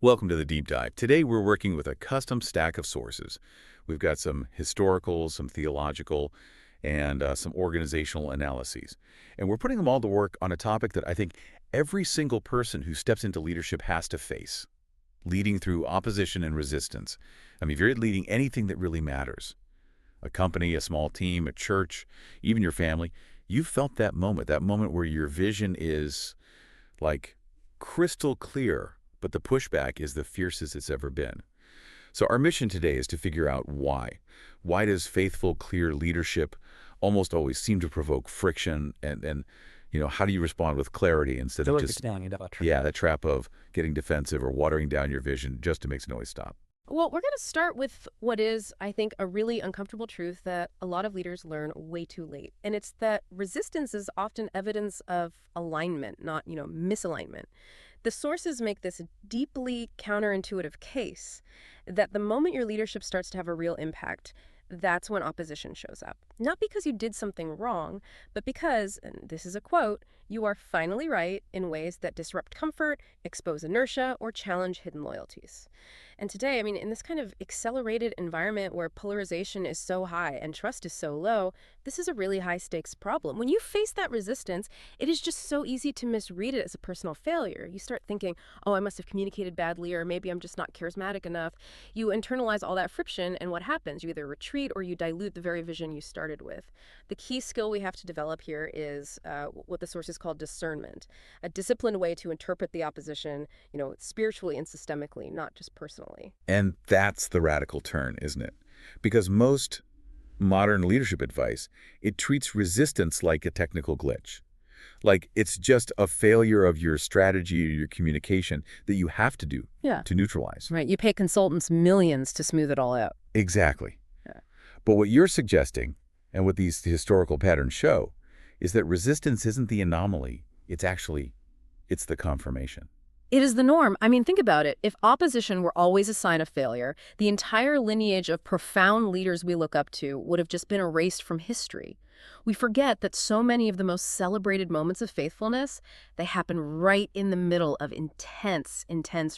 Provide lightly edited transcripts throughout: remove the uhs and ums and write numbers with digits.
Welcome to the Deep Dive. Today we're working with a custom stack of sources. We've got some historical, some theological, and some organizational analyses. And we're putting them all to work on a topic that I think every single person who steps into leadership has to face, leading through opposition and resistance. I mean, if you're leading anything that really matters, a company, a small team, a church, even your family, you've felt that moment where your vision is like crystal clear, but the pushback is the fiercest it's ever been. So our mission today is to figure out why. Why does faithful, clear leadership almost always seem to provoke friction? And how do you respond with clarity instead of just, that trap of getting defensive or watering down your vision just to make the noise stop? Well, we're going to start with what is, I think, a really uncomfortable truth that a lot of leaders learn way too late. And it's that resistance is often evidence of alignment, not, misalignment. The sources make this deeply counterintuitive case that the moment your leadership starts to have a real impact, that's when opposition shows up. Not because you did something wrong, but because, and this is a quote, you are finally right in ways that disrupt comfort, expose inertia, or challenge hidden loyalties. And today, in this kind of accelerated environment where polarization is so high and trust is so low, this is a really high stakes problem. When you face that resistance, it is just so easy to misread it as a personal failure. You start thinking, oh, I must have communicated badly, or maybe I'm just not charismatic enough. You internalize all that friction, and what happens? You either retreat or you dilute the very vision you started with. The key skill we have to develop here is what the sources call discernment, a disciplined way to interpret the opposition, spiritually and systemically, not just personally. And that's the radical turn, isn't it? Because most modern leadership advice, it treats resistance like a technical glitch. Like it's just a failure of your strategy or your communication that you have to do to neutralize. Right. You pay consultants millions to smooth it all out. Exactly. Yeah. But what you're suggesting, and what these historical patterns show, is that resistance isn't the anomaly. It's the confirmation. It is the norm. Think about it. If opposition were always a sign of failure, the entire lineage of profound leaders we look up to would have just been erased from history. We forget that so many of the most celebrated moments of faithfulness, they happen right in the middle of intense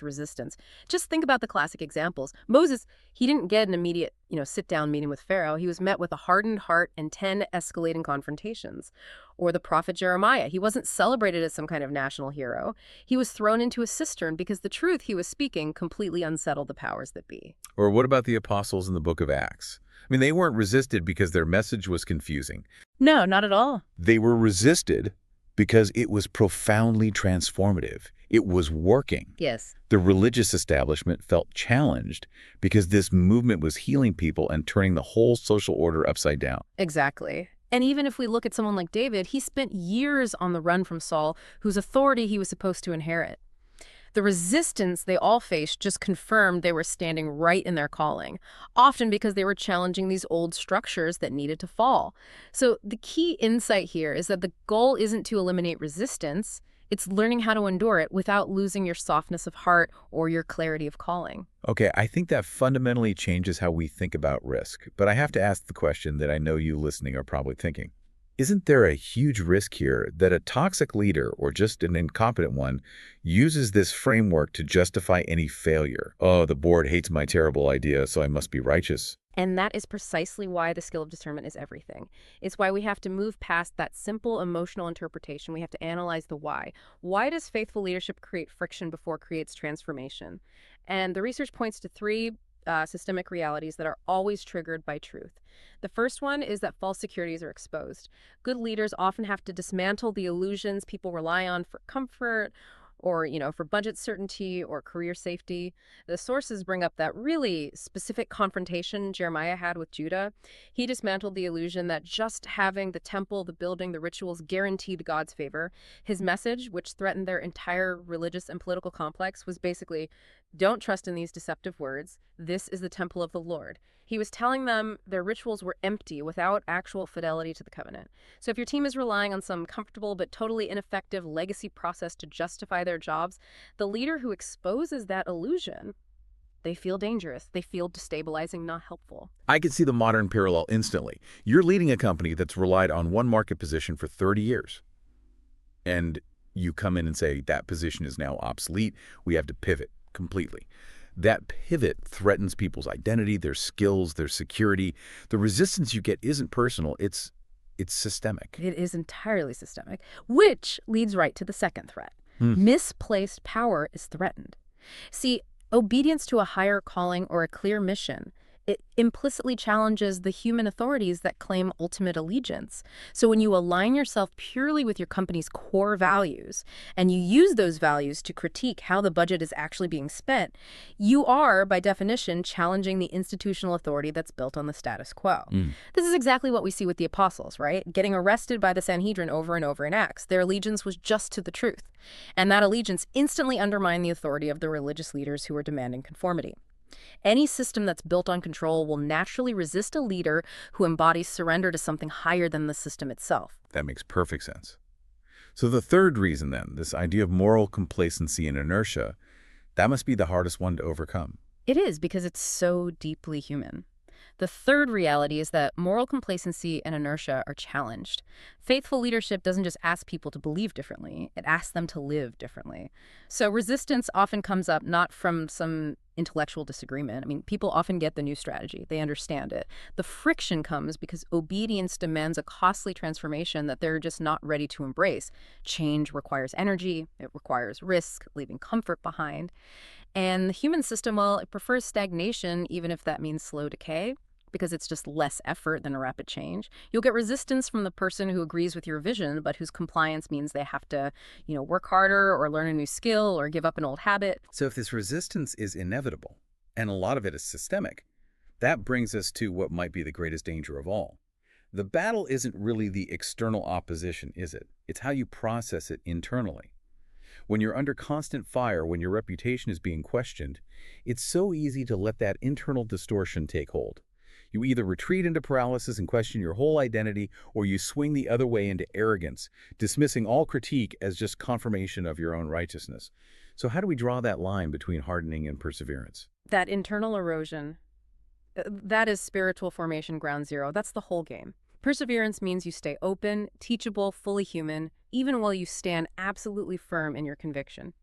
resistance. Just think about the classic examples. Moses, he didn't get an immediate, sit-down meeting with Pharaoh. He was met with a hardened heart and 10 escalating confrontations. Or the prophet Jeremiah, he wasn't celebrated as some kind of national hero. He was thrown into a cistern because the truth he was speaking completely unsettled the powers that be. Or what about the apostles in the book of Acts? They weren't resisted because their message was confusing. No, not at all. They were resisted because it was profoundly transformative. It was working. Yes. The religious establishment felt challenged because this movement was healing people and turning the whole social order upside down. Exactly. And even if we look at someone like David, he spent years on the run from Saul, whose authority he was supposed to inherit. The resistance they all faced just confirmed they were standing right in their calling, often because they were challenging these old structures that needed to fall. So the key insight here is that the goal isn't to eliminate resistance, it's learning how to endure it without losing your softness of heart or your clarity of calling. Okay, I think that fundamentally changes how we think about risk. But I have to ask the question that I know you listening are probably thinking. Isn't there a huge risk here that a toxic leader or just an incompetent one uses this framework to justify any failure? Oh, the board hates my terrible idea, so I must be righteous. And that is precisely why the skill of discernment is everything. It's why we have to move past that simple emotional interpretation. We have to analyze the why. Why does faithful leadership create friction before it creates transformation? And the research points to three systemic realities that are always triggered by truth. The first one is that false securities are exposed. Good leaders often have to dismantle the illusions people rely on for comfort or, for budget certainty or career safety. The sources bring up that really specific confrontation Jeremiah had with Judah. He dismantled the illusion that just having the temple, the building, the rituals guaranteed God's favor. His message, which threatened their entire religious and political complex, was basically, don't trust in these deceptive words. This is the temple of the Lord. He was telling them their rituals were empty without actual fidelity to the covenant. So if your team is relying on some comfortable but totally ineffective legacy process to justify their jobs, the leader who exposes that illusion, they feel dangerous. They feel destabilizing, not helpful. I can see the modern parallel instantly. You're leading a company that's relied on one market position for 30 years. And you come in and say, that position is now obsolete. We have to pivot. completely. That pivot threatens people's identity, their skills, their security. The resistance you get isn't personal, it's systemic. It is entirely systemic, which leads right to the second threat. Hmm. Misplaced power is threatened. See, obedience to a higher calling or a clear mission, it implicitly challenges the human authorities that claim ultimate allegiance. So when you align yourself purely with your company's core values and you use those values to critique how the budget is actually being spent, you are, by definition, challenging the institutional authority that's built on the status quo. This is exactly what we see with the apostles, right? Getting arrested by the Sanhedrin over and over in Acts. Their allegiance was just to the truth. And that allegiance instantly undermined the authority of the religious leaders who were demanding conformity. Any system that's built on control will naturally resist a leader who embodies surrender to something higher than the system itself. That makes perfect sense. So the third reason then, this idea of moral complacency and inertia, that must be the hardest one to overcome. It is, because it's so deeply human. The third reality is that moral complacency and inertia are challenged. Faithful leadership doesn't just ask people to believe differently, it asks them to live differently. So resistance often comes up not from some intellectual disagreement. I mean, people often get the new strategy. They understand it. The friction comes because obedience demands a costly transformation that they're just not ready to embrace. Change requires energy. It requires risk, leaving comfort behind. And the human system, well, it prefers stagnation, even if that means slow decay, because it's just less effort than a rapid change. You'll get resistance from the person who agrees with your vision, but whose compliance means they have to, work harder or learn a new skill or give up an old habit. So if this resistance is inevitable, and a lot of it is systemic, that brings us to what might be the greatest danger of all. The battle isn't really the external opposition, is it? It's how you process it internally. When you're under constant fire, when your reputation is being questioned, it's so easy to let that internal distortion take hold. You either retreat into paralysis and question your whole identity, or you swing the other way into arrogance, dismissing all critique as just confirmation of your own righteousness. So how do we draw that line between hardening and perseverance? That internal erosion, that is spiritual formation ground zero. That's the whole game. Perseverance means you stay open, teachable, fully human, even while you stand absolutely firm in your conviction.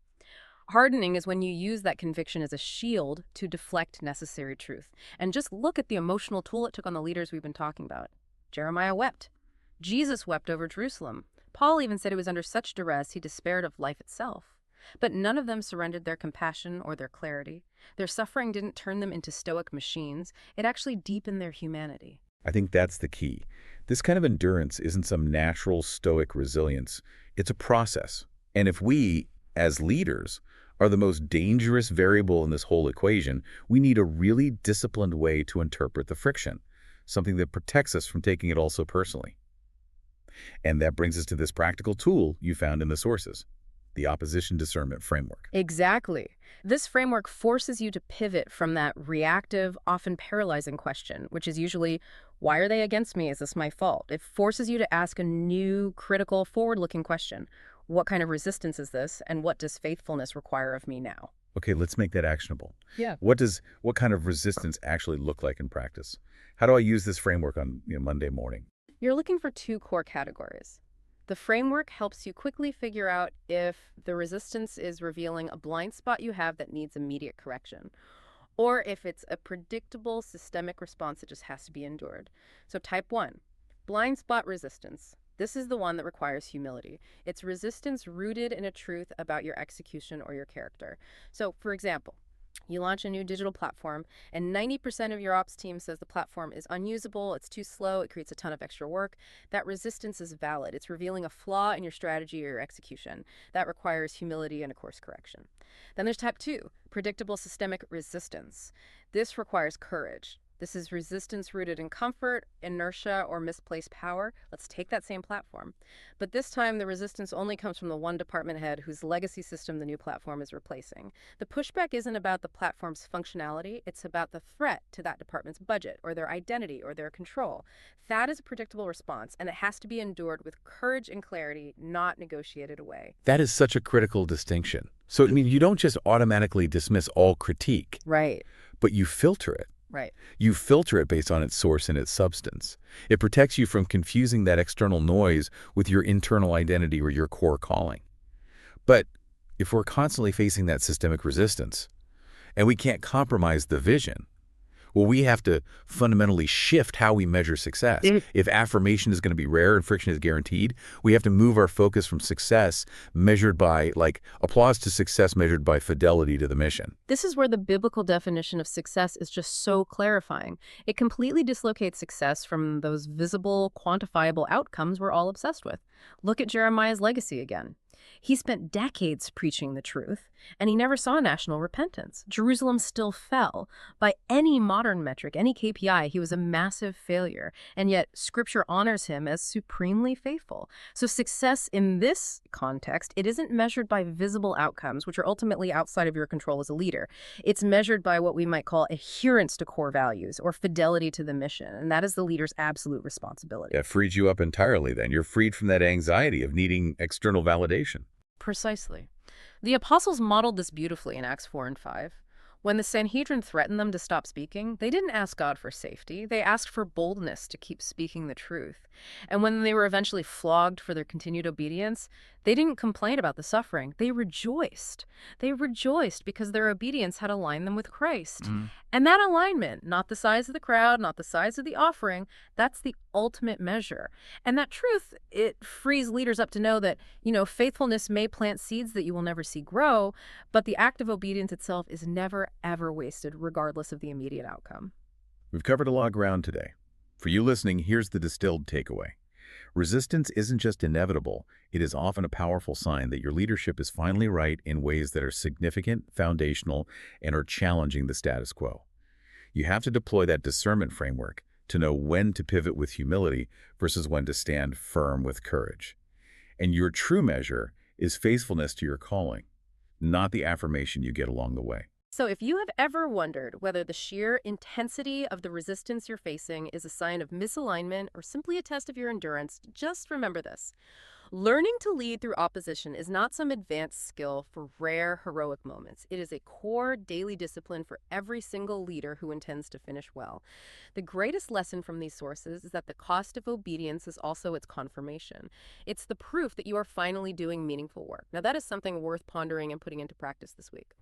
Hardening is when you use that conviction as a shield to deflect necessary truth. And just look at the emotional toll it took on the leaders we've been talking about. Jeremiah wept. Jesus wept over Jerusalem. Paul even said he was under such duress he despaired of life itself. But none of them surrendered their compassion or their clarity. Their suffering didn't turn them into stoic machines. It actually deepened their humanity. I think that's the key. This kind of endurance isn't some natural stoic resilience. It's a process. And if we, as leaders, are the most dangerous variable in this whole equation, we need a really disciplined way to interpret the friction, something that protects us from taking it all so personally. And that brings us to this practical tool you found in the sources, the opposition discernment framework. Exactly. This framework forces you to pivot from that reactive, often paralyzing question, which is usually, why are they against me? Is this my fault? It forces you to ask a new, critical, forward-looking question. What kind of resistance is this, and what does faithfulness require of me now? Okay, let's make that actionable. Yeah. What kind of resistance actually look like in practice? How do I use this framework on Monday morning? You're looking for two core categories. The framework helps you quickly figure out if the resistance is revealing a blind spot you have that needs immediate correction, or if it's a predictable systemic response that just has to be endured. So type 1, blind spot resistance. This is the one that requires humility. It's resistance rooted in a truth about your execution or your character. So, for example, you launch a new digital platform, and 90% of your ops team says the platform is unusable, it's too slow, it creates a ton of extra work. That resistance is valid. It's revealing a flaw in your strategy or your execution. That requires humility and a course correction. Then there's type 2, predictable systemic resistance. This requires courage. This is resistance rooted in comfort, inertia, or misplaced power. Let's take that same platform. But this time, the resistance only comes from the one department head whose legacy system the new platform is replacing. The pushback isn't about the platform's functionality. It's about the threat to that department's budget, or their identity, or their control. That is a predictable response, and it has to be endured with courage and clarity, not negotiated away. That is such a critical distinction. So, you don't just automatically dismiss all critique. Right. But you filter it. Right. You filter it based on its source and its substance. It protects you from confusing that external noise with your internal identity or your core calling. But if we're constantly facing that systemic resistance, And we can't compromise the vision. Well, we have to fundamentally shift how we measure success. If affirmation is going to be rare and friction is guaranteed, we have to move our focus from success measured by, like, applause to success measured by fidelity to the mission. This is where the biblical definition of success is just so clarifying. It completely dislocates success from those visible, quantifiable outcomes we're all obsessed with. Look at Jeremiah's legacy again. He spent decades preaching the truth, and he never saw national repentance. Jerusalem still fell. By any modern metric, any KPI, he was a massive failure, and yet Scripture honors him as supremely faithful. So success in this context, it isn't measured by visible outcomes, which are ultimately outside of your control as a leader. It's measured by what we might call adherence to core values or fidelity to the mission, and that is the leader's absolute responsibility. That frees you up entirely then. You're freed from that anxiety of needing external validation. Precisely. The apostles modeled this beautifully in Acts 4 and 5. When the Sanhedrin threatened them to stop speaking, they didn't ask God for safety. They asked for boldness to keep speaking the truth. And when they were eventually flogged for their continued obedience, they didn't complain about the suffering. They rejoiced. They rejoiced because their obedience had aligned them with Christ. And that alignment, not the size of the crowd, not the size of the offering, that's the ultimate measure. And that truth, it frees leaders up to know that, faithfulness may plant seeds that you will never see grow, but the act of obedience itself is never, ever wasted, regardless of the immediate outcome. We've covered a lot of ground today. For you listening, here's the distilled takeaway. Resistance isn't just inevitable, it is often a powerful sign that your leadership is finally right in ways that are significant, foundational, and are challenging the status quo. You have to deploy that discernment framework to know when to pivot with humility versus when to stand firm with courage. And your true measure is faithfulness to your calling, not the affirmation you get along the way. So if you have ever wondered whether the sheer intensity of the resistance you're facing is a sign of misalignment or simply a test of your endurance, just remember this. Learning to lead through opposition is not some advanced skill for rare, heroic moments. It is a core daily discipline for every single leader who intends to finish well. The greatest lesson from these sources is that the cost of obedience is also its confirmation. It's the proof that you are finally doing meaningful work. Now, that is something worth pondering and putting into practice this week.